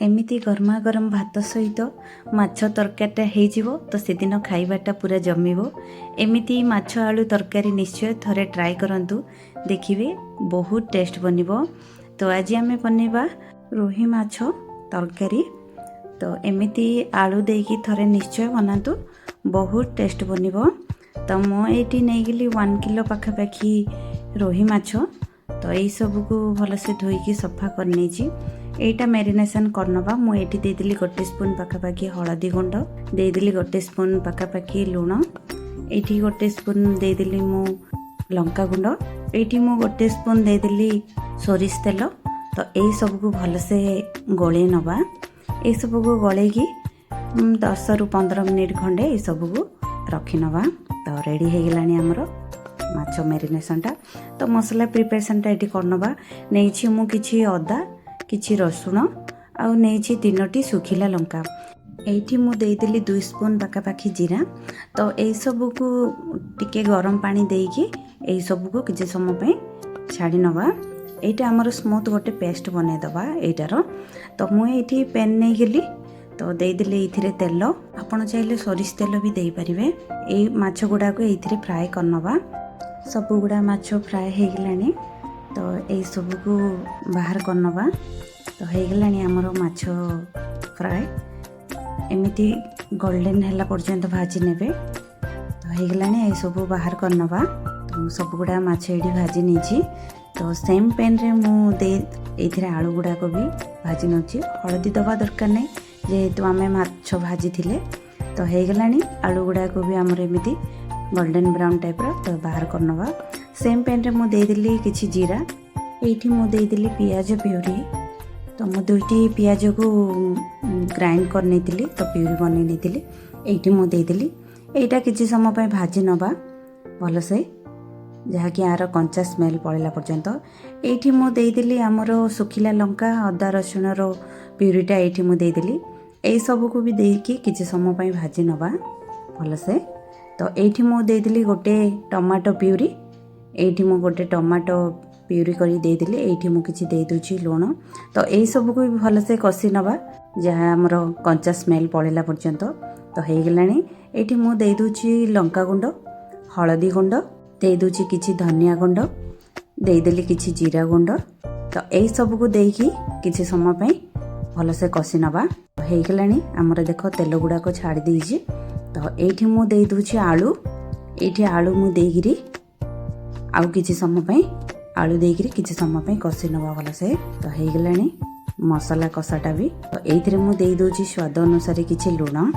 एमिति गरमा गरम भात सहित माछ तरकारीटा हो तो सेदिन खाइबाटा पूरा जमिबो। एमिति माछ आलू तरकारी निश्चय थरे ट्राए करंतु, देखिए बहुत टेस्ट बनिबो। तो आज आमे बनेबा रोही माछ तरकारी। तो एमिति आलू देकी थरे निश्चय बनातु, बहुत टेस्ट बनिबो। तो मो एटी नहीं गली 1 किलो पाखापाखी रोही माछ। तो यही सब को भलसे धोईकी सफा करनी। एटा मैरिनेशन करनबा मु एटी देदेली 1 स्पून पाखापाखी हलदी गुंड, देदेली 1 स्पून पाखापाखी लुण, एटी 1 स्पून देदेली मु लंका गुंड, एटी मु 1 स्पून देदेली सोरिष तेल। तो यही सब को भलसे गोले नबा। ये सब को गोले की 10 रु 15 मिनिट खंडे ये सब को रखी नबा। तो रेडी हो गलानी हमरो माछ मैरिनेशनटा। तो मसला प्रिपरेशनटा एटी करनबा। नेछि मु किछि अदा, किछि रसुण आउ नेछि 3टी सुखिला लंका। एठी मु देइदेली 2 स्पून पाखापाखी जीरा। तो यही सब को टिके गरम पानी देकी यही सब को किछि समय पे छाड़ी नबा। एटा हमर स्मूथ गोटे पेस्ट बने दबा एटार। तो मु एठी पेन नै गेली, तो देइदेली एथिरे तेल। आपण चाहिले सोरिष तेल भी देई परिबे। एई माछ गुडा को एथिरे फ्राई करनबा। सब गुडा माछ फ्राई हे गेलानी। तो यही सब को बाहर करनबा। तो हो गलानी हमरो माछ फ्राई। एमिति गोल्डन हला पर्यंत भाजी नेबे। तो हो गलानी यही सब बाहर करनबा। तो सब गुडा माछ एडी भाजी नेछि। तो सेम पैन रे मु दे एथिरे आलू गुडा को भी भाजी नछि। हळदी दबा दरकार नै, जेहेतु आमे माछ भाजी थिले। तो हो गलानी आलू गुडा को भी हमर एमिति गोल्डन ब्राउन टाइप रो। तो बाहर करनबा। सेम पैन रे मु देदेली किछि जीरा। एठी मु देदेली पियाज प्यूरी। तो मु 2टी पियाज को ग्राइंड कर नेतिली, तो प्यूरी बनै नेतिली। एठी मु देदेली। एटा किछि समय पे भाजी नबा भल से, जहा कि आर कंचा स्मेल पळेला पर्यंत। एठी मु देदेली हमरो सुखिला लंका, अदा रसुण रो प्यूरीटा एठी मु देदेली। एई सब को भी देकी किछि समय पे भाजी नबा भल से। तो एठी मु देदेली गोटे टमाटो प्यूरी। एठी मु गोटे टमाटो प्यूरी करी देदेली। एठी मु किछि दे दोछि लुण। तो एई सब को भी भल से कसी नबा, जहा हमरो कंचा स्मेल पळेला पर्यंत। तो हे गलानी एठी मु दे दोछि लंका गुंड, हळदी गुंड, दे दोछि किछि धनिया गुंड, देदेली किछि जीरा गुंड। तो एई सब को देकी किछि समय पे भल से कसी नबा। हे गलानी हमर देखो तेल गुडा को छाड़ी देछि। तो एठी मु दे दोछि आलू। एठी आलू मु देगिरी आउ किछि समय पे आलू देगिरी किछि समय पे कसी नबा भल से। तो हे गलानी मसाला कसाटा भी। तो एथिरे मु दे दोछि स्वाद अनुसार किछि लुण।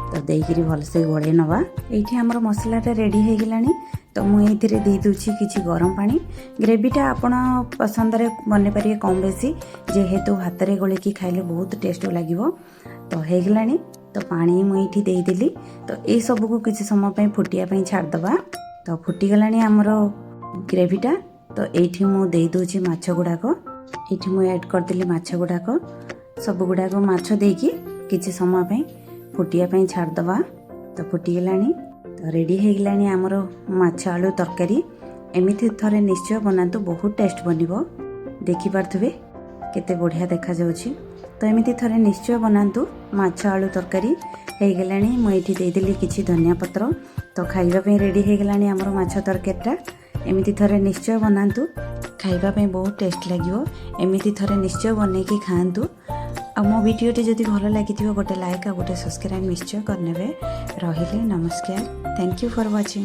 तो देगिरी भल से गोळे नबा। एठी हमर मसलाटा रेडी हे गलानी। तो मु एथिरे दे दोछि किछि गरम पानी। ग्रेवीटा आपण पसंद रे बने परिए कम बेसी, जेहेतु भात रे गोळे की खाइले बहुत टेस्ट लागिवो। तो हे गलानी। तो पानी मु एठी दे देली। तो ए सब को किछि समय पे फुटिया पे छाड़ दबा। तो फुटी गलानी हमरो ग्रेवीटा। तो एठी मु दे दोछि माछ गुडा को। एठी मु ऐड कर देली माछ गुडा को। सब गुडा को माछ देकी किछि समय पे फुटिया पे छाड़ दबा। तो फुटी गलानी। तो रेडी हे गलानी हमरो माछ आलू तरकारी। एमिति थरे निश्चय बनातु, बहुत टेस्ट बनिबो। देखि पारथबे केते बढ़िया देखा जाउछि। तो एमिति थरे निश्चय बनातु माछ आलू तरकारी। हे गलानी मु एठी दे देली किछि धनिया पत्र। तो खाइबा पे रेडी हे गलानी हमरो माछ तरकारीटा। एमिति थरे निश्चय बनातु, खाइबा पे बहुत टेस्ट लागिवो। एमिति थरे निश्चय बनेकी खाआंतु। आ मो वीडियोटी जदि भल लागिथिबो गोटे लाइक आ गोटे सब्सक्राइब निश्चय करनेबे। रहिले नमस्कार। Thank you for watching.